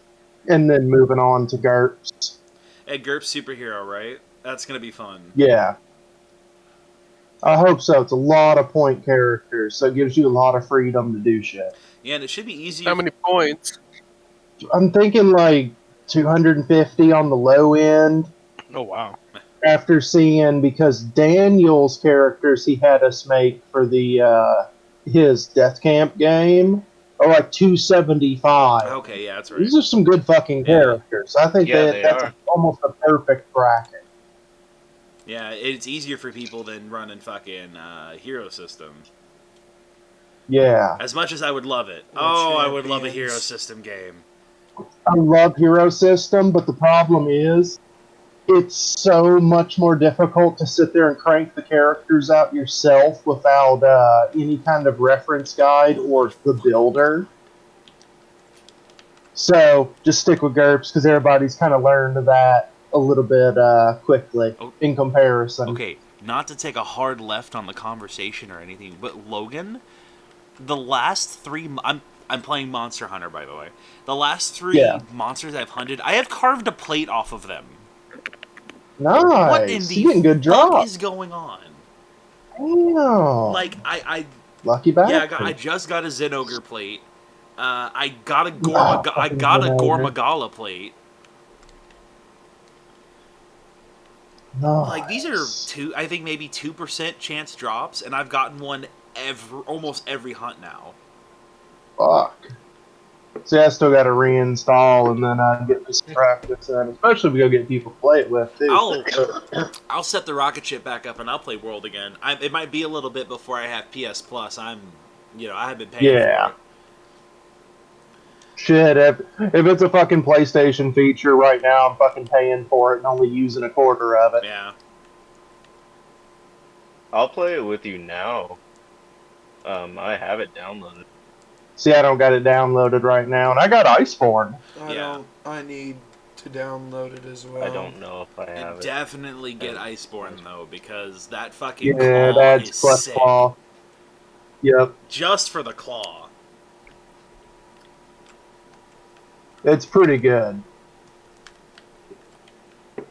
And then moving on to GURPS. Hey, GURPS Superhero, right? That's gonna be fun. Yeah. I hope so. It's a lot of point characters, so it gives you a lot of freedom to do shit. Yeah, and it should be easier. How many points? I'm thinking like 250 on the low end. Oh wow. After seeing, because Daniel's characters he had us make for the his Death Camp game are like 275. Okay, yeah, that's right. These are some good fucking Yeah. characters. I think Yeah, they that's are. almost a perfect bracket. Yeah, it's easier for people than running fucking Hero System. Yeah. As much as I would love it. Or I would love a Champions. Hero System game. I love Hero System, but the problem is it's so much more difficult to sit there and crank the characters out yourself without any kind of reference guide or the builder. So just stick with GURPS because everybody's kind of learned that a little bit quickly in comparison. Okay, not to take a hard left on the conversation or anything, but Logan, the last 3... I'm playing Monster Hunter, by the way. The last 3 monsters I've hunted, I have carved a plate off of them. Nice. What in the You're getting good fuck drops. is going on? Damn. Like, I Lucky bastard. yeah, I just got a Zenogre plate. I got a fucking Zenogre. Gormagala plate. Nice. Like, these are I think maybe 2% chance drops, and I've gotten one almost every hunt now. Fuck. See, I still got to reinstall and then get this practice in, especially if we go get people to play it with, too. I'll set the rocket ship back up and I'll play World again. It might be a little bit before I have PS Plus. I have been paying for it. Shit, if it's a fucking PlayStation feature right now, I'm fucking paying for it and only using a quarter of it. Yeah. I'll play it with you now. I have it downloaded. See, I don't got it downloaded right now, and I got Iceborne. I need to download it as well. I don't know if I have it. Definitely get Iceborne, though, because that fucking Yeah, claw that's is plus sick. claw. Yep. Just for the claw. It's pretty good.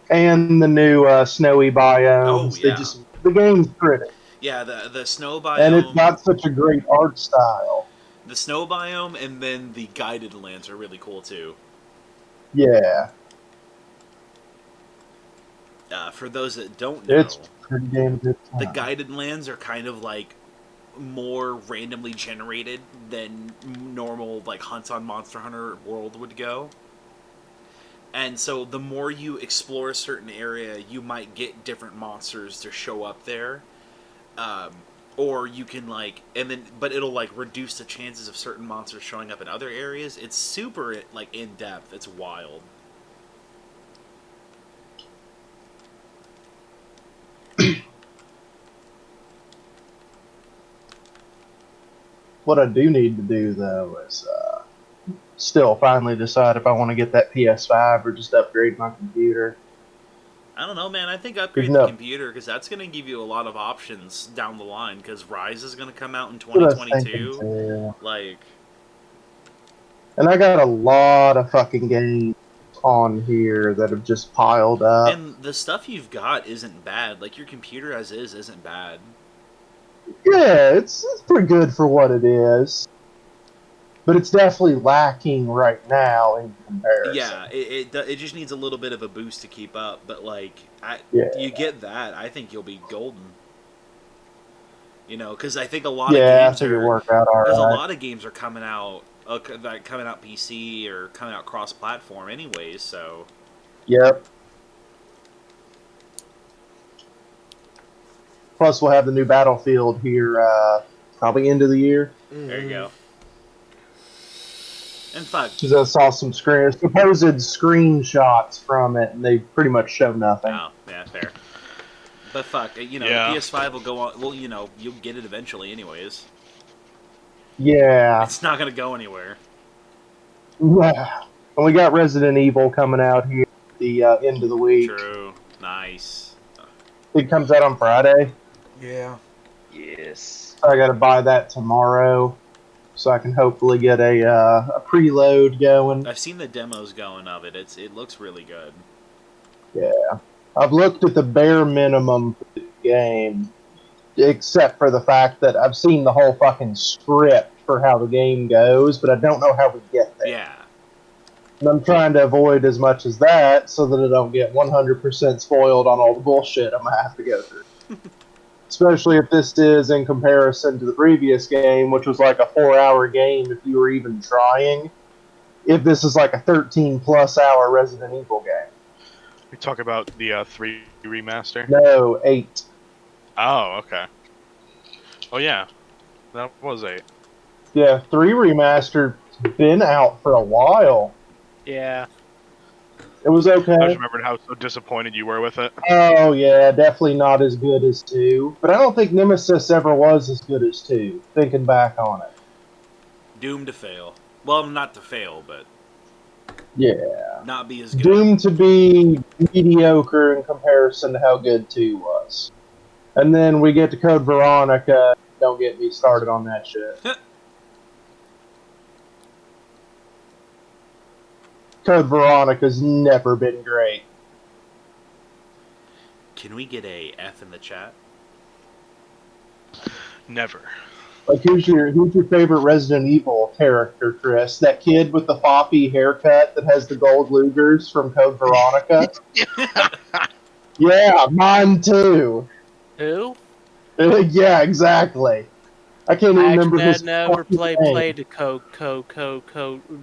And the new snowy biomes. Oh, yeah. The game's pretty. Yeah, the snow biome. And it's got such a great art style. The snow biome and then the guided lands are really cool, too. Yeah. For those that don't know, It's pretty damn good. the guided lands are kind of like more randomly generated than normal like hunts on Monster Hunter World would go. And so the more you explore a certain area, you might get different monsters to show up there. Or you can but it'll like reduce the chances of certain monsters showing up in other areas. It's super like in depth. It's wild. What I do need to do, though, is still finally decide if I want to get that PS5 or just upgrade my computer. I don't know, man. I think upgrade the computer because that's going to give you a lot of options down the line. Because Rise is going to come out in 2022. And I got a lot of fucking games on here that have just piled up. And the stuff you've got isn't bad. Like your computer as is isn't bad. Yeah, it's pretty good for what it is. But it's definitely lacking right now in comparison. Yeah, it just needs a little bit of a boost to keep up. But you get that, I think you'll be golden. You know, because I think a lot of games are work out all right. a lot of games are coming out PC or coming out cross-platform, anyways. So. Yep. Plus, we'll have the new Battlefield here probably end of the year. There you go. And fuck. Because I saw some supposed screenshots from it, and they pretty much show nothing. Oh, yeah, fair. But fuck, the PS5 will go on. Well, you'll get it eventually, anyways. Yeah. It's not gonna go anywhere. Yeah. And we got Resident Evil coming out here at the end of the week. True. Nice. It comes out on Friday. Yeah. Yes. So I got to buy that tomorrow, so I can hopefully get a preload going. I've seen the demos going of it. It looks really good. Yeah. I've looked at the bare minimum for the game, except for the fact that I've seen the whole fucking script for how the game goes, but I don't know how we get there. Yeah. And I'm trying to avoid as much as that so that I don't get 100% spoiled on all the bullshit I'm going to have to go through. Especially if this is in comparison to the previous game, which was like a 4-hour game if you were even trying. If this is like a 13-plus hour Resident Evil game. We talk about the 3 remaster? No, 8. Oh, okay. Oh, yeah. That was 8. Yeah, 3 remastered been out for a while. Yeah. It was okay. I just remembered how so disappointed you were with it. Oh, yeah, definitely not as good as 2. But I don't think Nemesis ever was as good as 2, thinking back on it. Doomed to fail. Well, not to fail, but Yeah. not be as good. Doomed to be mediocre in comparison to how good 2 was. And then we get to Code Veronica. Don't get me started on that shit. Code Veronica's never been great. Can we get a F in the chat? Never. Like, who's your favorite Resident Evil character, Chris? That kid with the floppy haircut that has the gold Lugers from Code Veronica? Yeah, mine too. Who? Yeah, exactly. I can't even remember Actually, I his never fucking name. played the code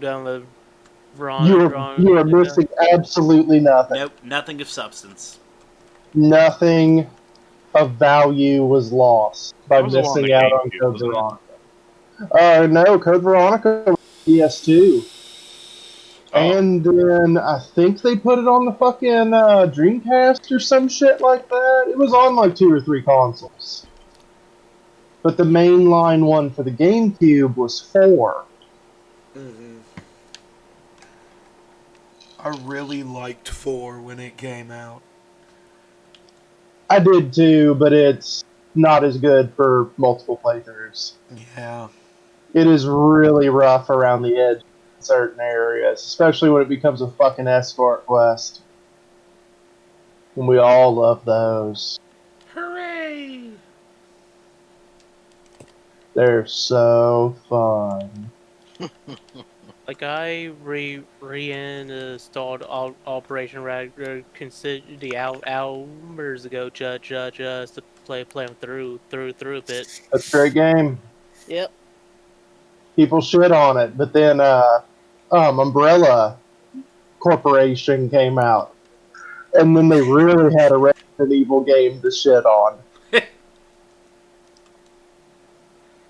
down the wrong. You are missing absolutely nothing. Nope, nothing of substance. Nothing of value was lost by That was along missing the out on GameCube, Code wasn't it? Veronica. No, Code Veronica was PS2. Oh. And then I think they put it on the fucking Dreamcast or some shit like that. It was on like 2 or 3 consoles. But the mainline one for the GameCube was 4. Mm-hmm. I really liked 4 when it came out. I did too, but it's not as good for multiple playthroughs. Yeah. It is really rough around the edge in certain areas, especially when it becomes a fucking escort quest. And we all love those. Hooray! They're so fun. Like I reinstalled Operation Ragnar the hours ago, just to play them through a bit. That's a great game. Yep. People shit on it, but then Umbrella Corporation came out, and then they really had a Resident Evil game to shit on.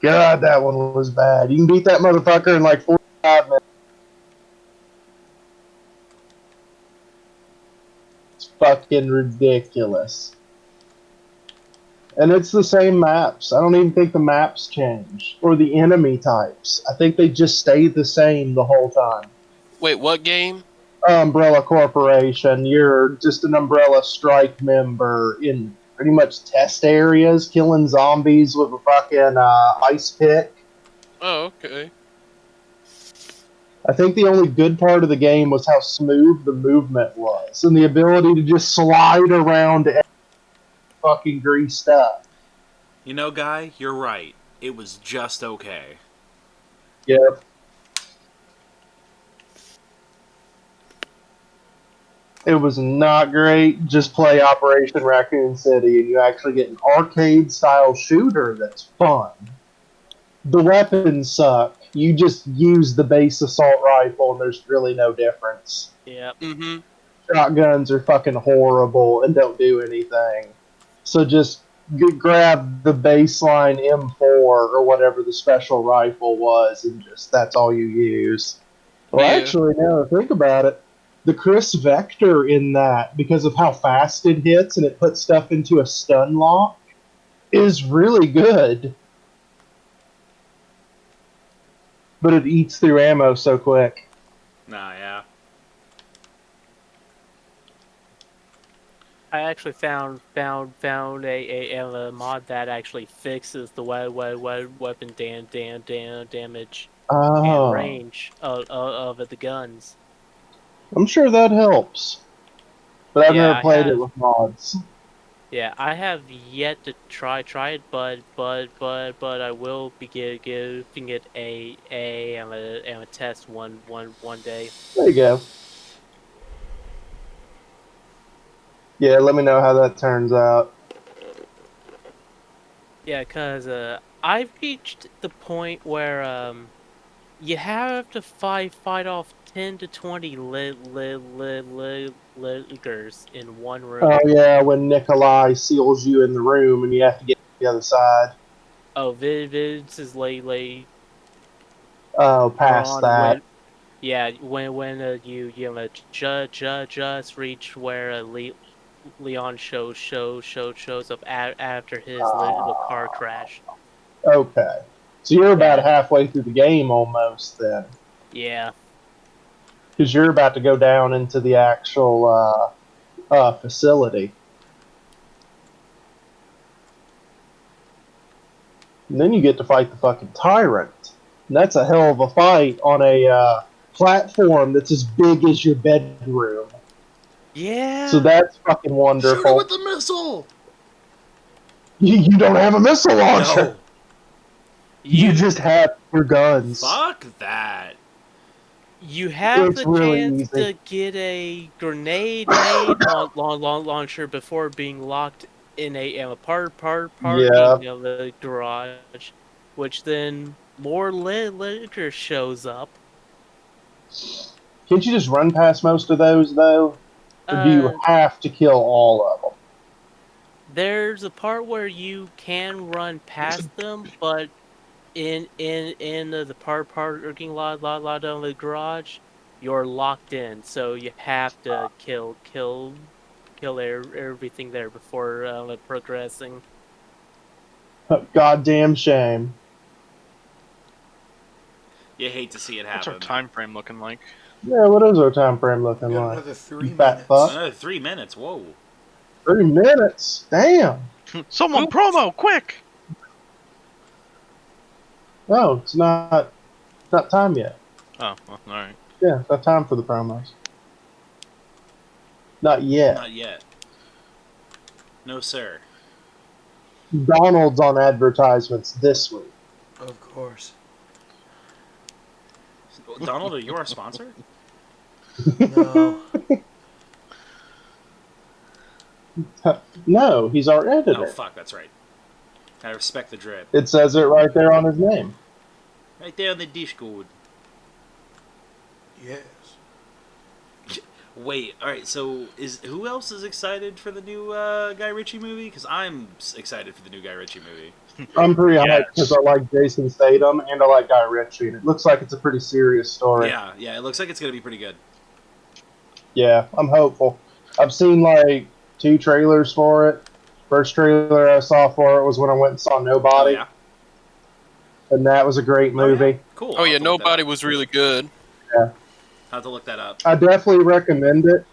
God, that one was bad. You can beat that motherfucker in like 45 minutes. It's fucking ridiculous. And it's the same maps. I don't even think the maps change. Or the enemy types. I think they just stay the same the whole time. Wait, what game? Umbrella Corporation. You're just an Umbrella Strike member in pretty much test areas, killing zombies with a fucking ice pick. Oh, okay. I think the only good part of the game was how smooth the movement was, and the ability to just slide around and fucking greased up. You know, Guy, you're right. It was just okay. Yep. It was not great. Just play Operation Raccoon City, and you actually get an arcade-style shooter that's fun. The weapons suck. You just use the base assault rifle, and there's really no difference. Yep. Mm-hmm. Shotguns are fucking horrible and don't do anything. So just grab the baseline M4 or whatever the special rifle was, and just that's all you use. Well, Yeah. actually, now that I think about it, the Chris Vector in that, because of how fast it hits and it puts stuff into a stun lock, is really good. But it eats through ammo so quick. Nah, yeah. I actually found a mod that actually fixes the weapon damage and Oh, range of the guns. I'm sure that helps. But I've Yeah, never I played have. it with mods. Yeah, I have yet to try it, but I will be giving it a test one day. There you go. Yeah, let me know how that turns out. Yeah, cause I've reached the point where you have to fight off 10 to 20 lickers in one room. Oh yeah, when Nikolai seals you in the room and you have to get to the other side. Oh, Vince is late Oh, or past on that. when yeah when you just reach where Leon shows up after his little car crash. Okay. So you're about That halfway through the game almost then. yeah. Because you're about to go down into the actual facility. And then you get to fight the fucking tyrant. And that's a hell of a fight on a platform that's as big as your bedroom. So Yeah. that's fucking Shoot it wonderful. with the missile! You don't have a missile launcher. No. You You just have your guns. Fuck that. you have It's the really chance easy. to get a grenade launcher before being locked in a Yeah. parking of the garage, which then more liquor shows up. Can't you just run past most of those though? Or do you Uh, have to kill all of them? there's a part where you can run past them, but in the parking lot of the garage, you're locked in, so you have to kill everything there before progressing. Goddamn shame. You hate to see it What's our happen. time frame looking like? Yeah, what is our time frame We looking got like? another 3 You fat minutes. fuck. Another 3 minutes. Whoa. 3 minutes. Damn. Someone promo, quick! No, it's not time yet. Oh, well, alright. Yeah, it's not time for the promos. Not yet. Not yet. No, sir. Donald's on advertisements this week. Of course. Donald, are you our sponsor? No. No, he's our editor. Oh, fuck, that's right. I respect the drip. It says it right there on his name. Right there on the Discord. Yes. Wait, alright, so who else is excited for the new Guy Ritchie movie? Because I'm excited for the new Guy Ritchie movie. I'm pretty hyped Yes. because I like Jason Statham and I like Guy Ritchie. And it looks like it's a pretty serious story. Yeah, it looks like it's going to be pretty good. Yeah, I'm hopeful. I've seen like 2 trailers for it. First trailer I saw for it was when I went and saw Oh, Nobody, yeah? and that was a great movie. Oh, yeah? Cool. Oh I'll yeah, have to look that nobody up. was really good. I'll have to look that up. I definitely recommend it,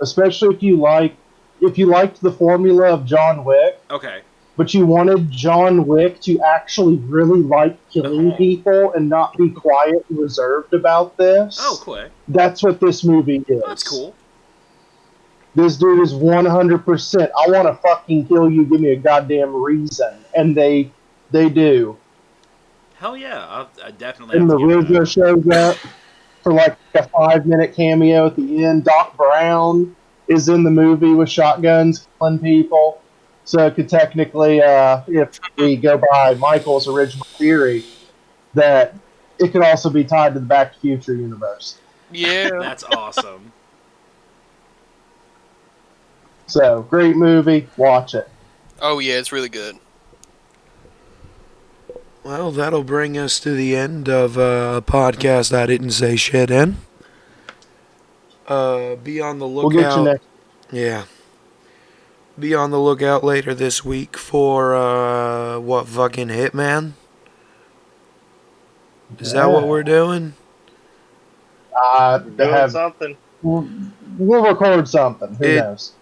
especially if you liked the formula of John Wick, Okay. but you wanted John Wick to actually really like killing Oh. people and not be quiet and reserved about this. Oh, cool. That's what this movie is. That's cool. This dude is 100%. I want to fucking kill you. Give me a goddamn reason, and they do. Hell yeah. I definitely And have the to give it RZA shows up for like a 5-minute cameo at the end. Doc Brown is in the movie with shotguns killing people. So it could technically, if we go by Michael's original theory, that it could also be tied to the Back to the Future universe. Yeah. That's awesome. So great movie. Watch it. Oh yeah, it's really good. Well, that'll bring us to the end of a podcast I didn't say shit in. Be on the We'll get you lookout. next. Yeah. Be on the lookout later this week for what fucking Hitman? Is that what we're doing? Doing something. We'll record something. Who knows?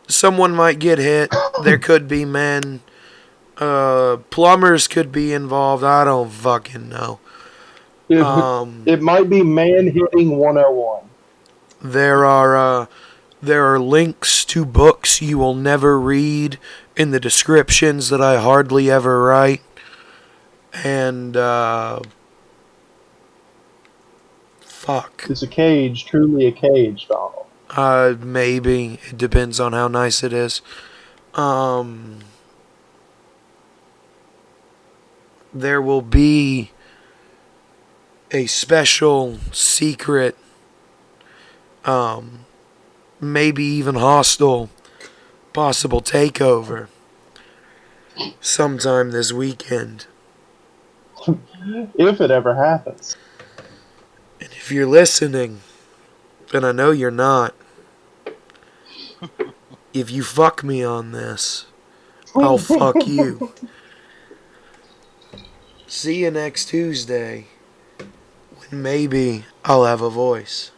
Someone might get hit. There could be men. Plumbers could be involved. I don't fucking know. It might be man hitting 101. There are There are links to books you will never read in the descriptions that I hardly ever write. And, fuck. Is a cage truly a cage, Donald? Maybe. It depends on how nice it is. There will be a special, secret, maybe even hostile, possible takeover sometime this weekend. If it ever happens. And if you're listening, and I know you're not, if you fuck me on this, I'll fuck you. See you next Tuesday, when maybe I'll have a voice.